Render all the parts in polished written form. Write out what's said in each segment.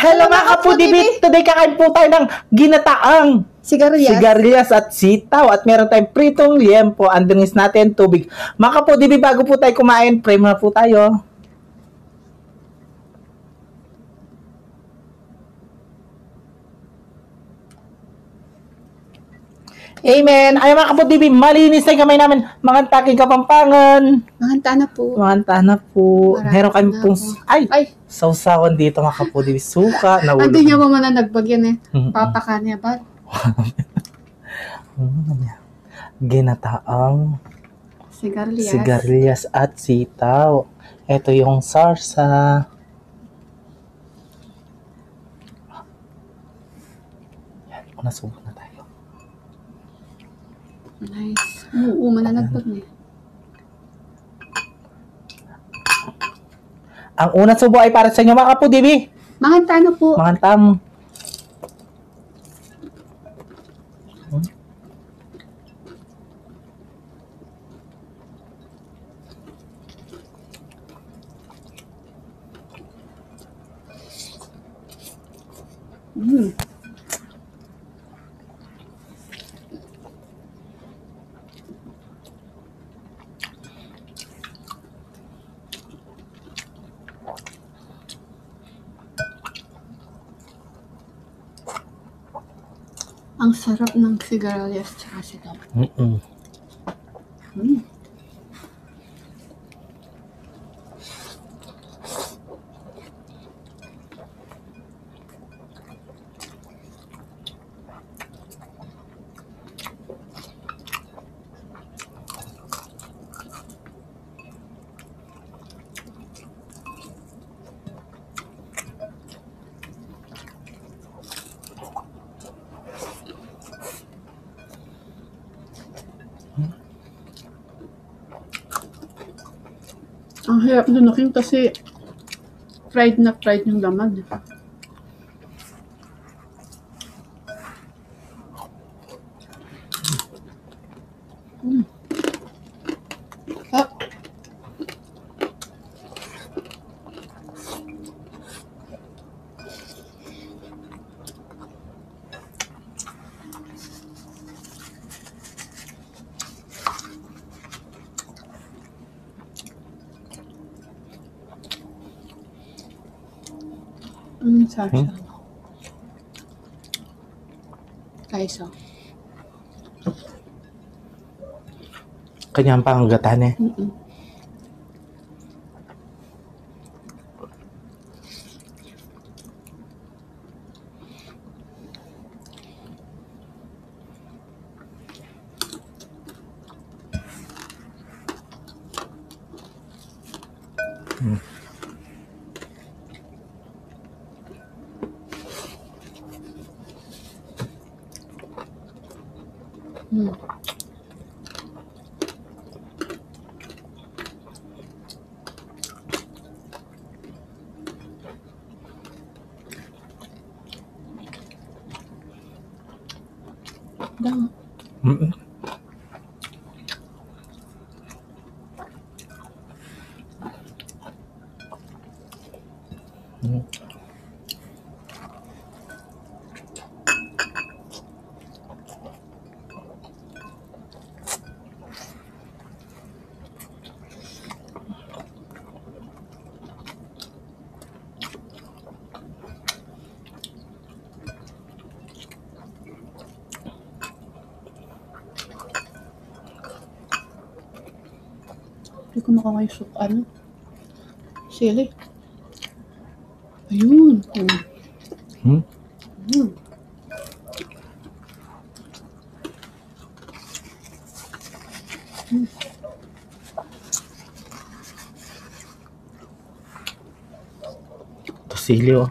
Hello mga kapudibit! Today kakain po tayo ng ginataang sigarilyas at sitaw at meron tayong pritong liempo. Ang dungis natin, tubig. Mga kapudibit, bago po tayo kumain, pray muna po tayo. Amen. Ay mga kapudibit, malinis na yung kamay namin. Mga taking kapampangan. Mahanta na po. Mahanta na po. Marami Meron kami na pong po. ay, sausawan dito mga kapudibit. Suka, nahulog. Hindi niya mo mananagbag yan eh. Papaka niya ba? Ginataang Sigarilyas. at sitaw. Ito yung sarsa. Yan, nasubok na tayo. Nice. Oo, mananagbag niya. Ang unang subo ay para sa inyo mga kapudibi. Mahanta na po. Mahantam. Ang sarap ng sigarilyas tsaka sitaw. Ang hirap lunukin kasi fried na fried yung laman. Ah. Sarsa. Kaysa. Kanyang panggatan eh. Dang. Hindi ko makakaisok sili. Ayun. Tosilyo.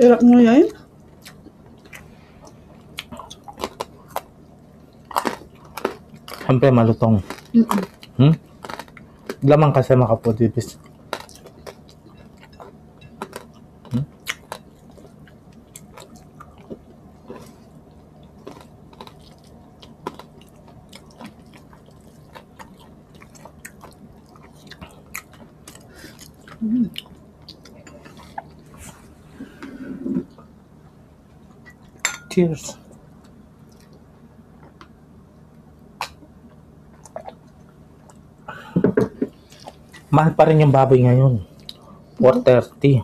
Hirap mo yan. Siyempre malutong. Mm-mm. Lamang kasi makapudibis. Cheers. Mahal pa rin yung baboy ngayon. 430.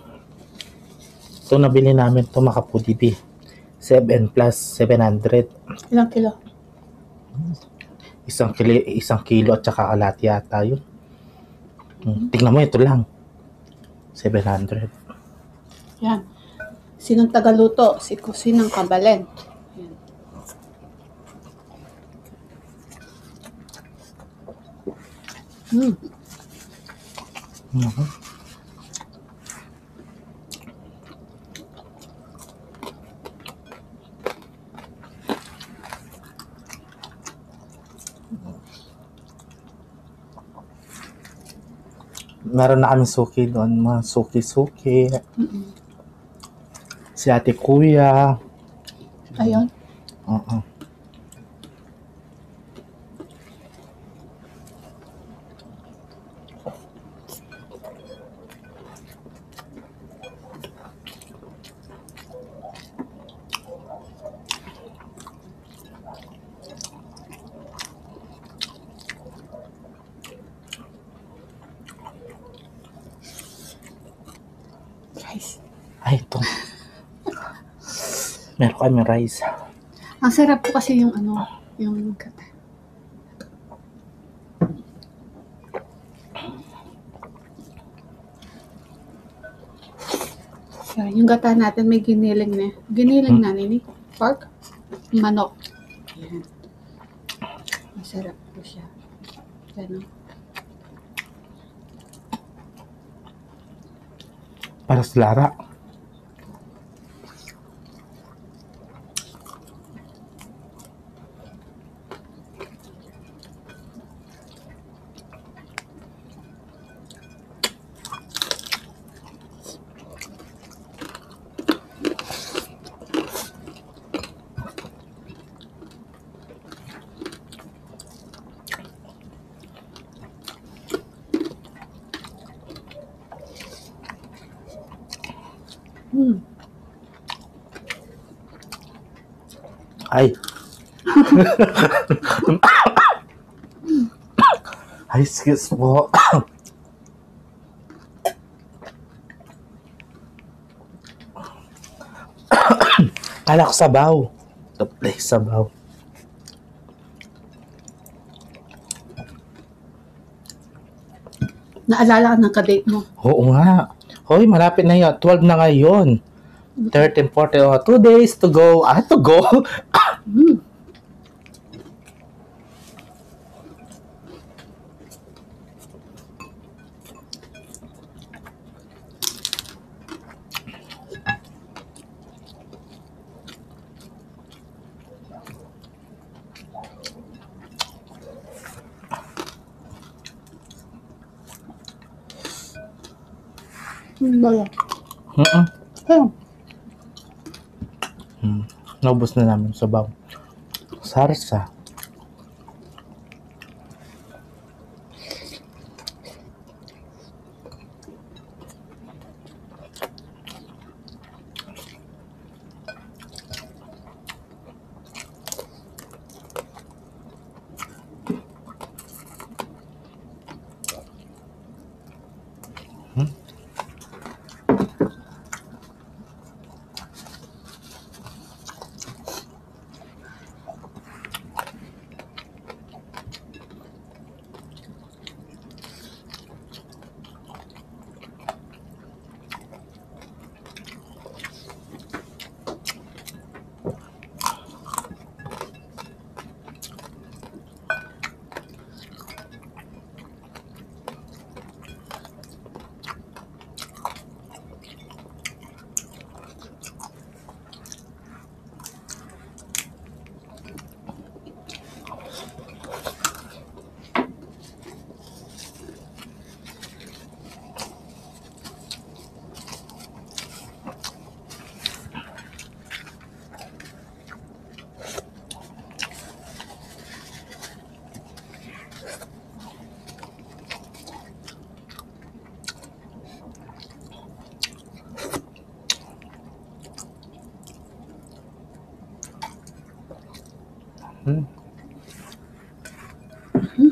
Ito nabili namin ito makapudibi. 7 plus 700. Ilang kilo? Isang kilo at saka kalahati yata yun. Tingnan mo, ito lang. 700. Yan. Sinong tagaluto? Si Kusinang Kabalen. Yan. Mhm. Meron na kami suki doon, mga suki-suki. Si ate kuya. Ayun. Oo. Rice. Ay, ito. Meron kami rice. Ang sarap po kasi yung ano, yung gata. Yan, yung gata natin may giniling na. Giniling na nini. Pork. Manok. Yan. Masarap po siya. Ano? Para sa Lara. Ay. Ay, excuse po. Kala ko sabaw. Sabaw. Naalala ka ng kadate mo? Oo nga. Hoy, malapit na yun. 12 na ngayon. 13, 14, 2 days to go. To go? Bala. Ayun. Naubos na namin yung sabaw. Sarsa.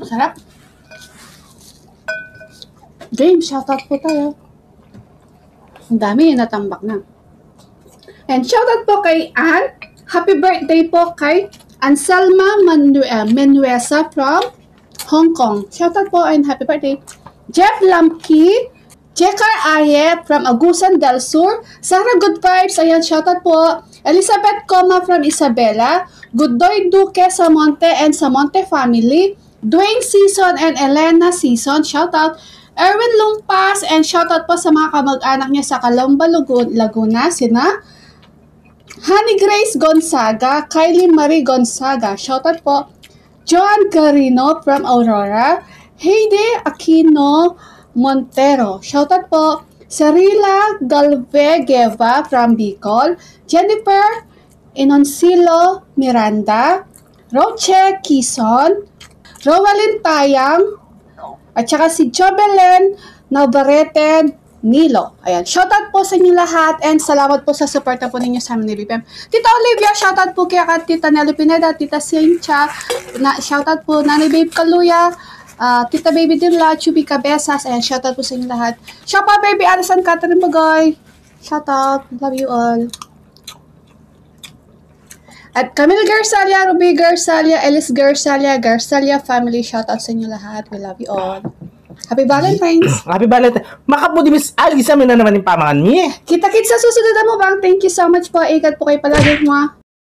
Sarap. Game, shoutout po tayo. Ang dami yung natambak na. And shoutout po kay Ann. Happy birthday po kay Anselma Menuesa from Hong Kong. Shoutout po and happy birthday. Jeff Lamke, Jekar Aye from Agusan del Sur. Sarah Good Vibes, ayan, shoutout po. Elizabeth Coma from Isabela. Goodoy Duque Samonte and Samonte family. Dwayne Season and Elena Season, shoutout. Erwin Lumpas and shoutout po sa mga kamag-anak niya sa Calamba, Laguna, sina Honey Grace Gonzaga, Kylie Marie Gonzaga, shoutout po. Joan Carino from Aurora, Heide Aquino Montero, shoutout po. Sarila Galvegeva from Bicol, Jennifer Inoncilo Miranda, Roche Quezon, Rowalyn Tayang, at saka si Jobelen Navarrete Nilo. Ayan, shoutout po sa inyo lahat and salamat po sa suporta po ninyo sa amin ni BPM. Tita Olivia, shoutout po kaya ka Tita Nelly Pineda, Tita Cynthia, shoutout po Nanay Babe Kaluya, Tita Baby Dilla, Chubby Cabezas, ayan, shoutout po sa inyo lahat. Shoutout Baby Alison Catherine Bagoy, shoutout, love you all. At Camille Garsalia, Ruby Garsalia, Ellis Garsalia, Garsalia family, shoutout sa inyo lahat. We love you all. Happy Valentine's! Happy Valentine's! Makapudi Miss Alice, amin na naman yung pamangan niya. Kita-kits sa susunod na mo bang. Thank you so much po. Ikat po kayo palagi mo.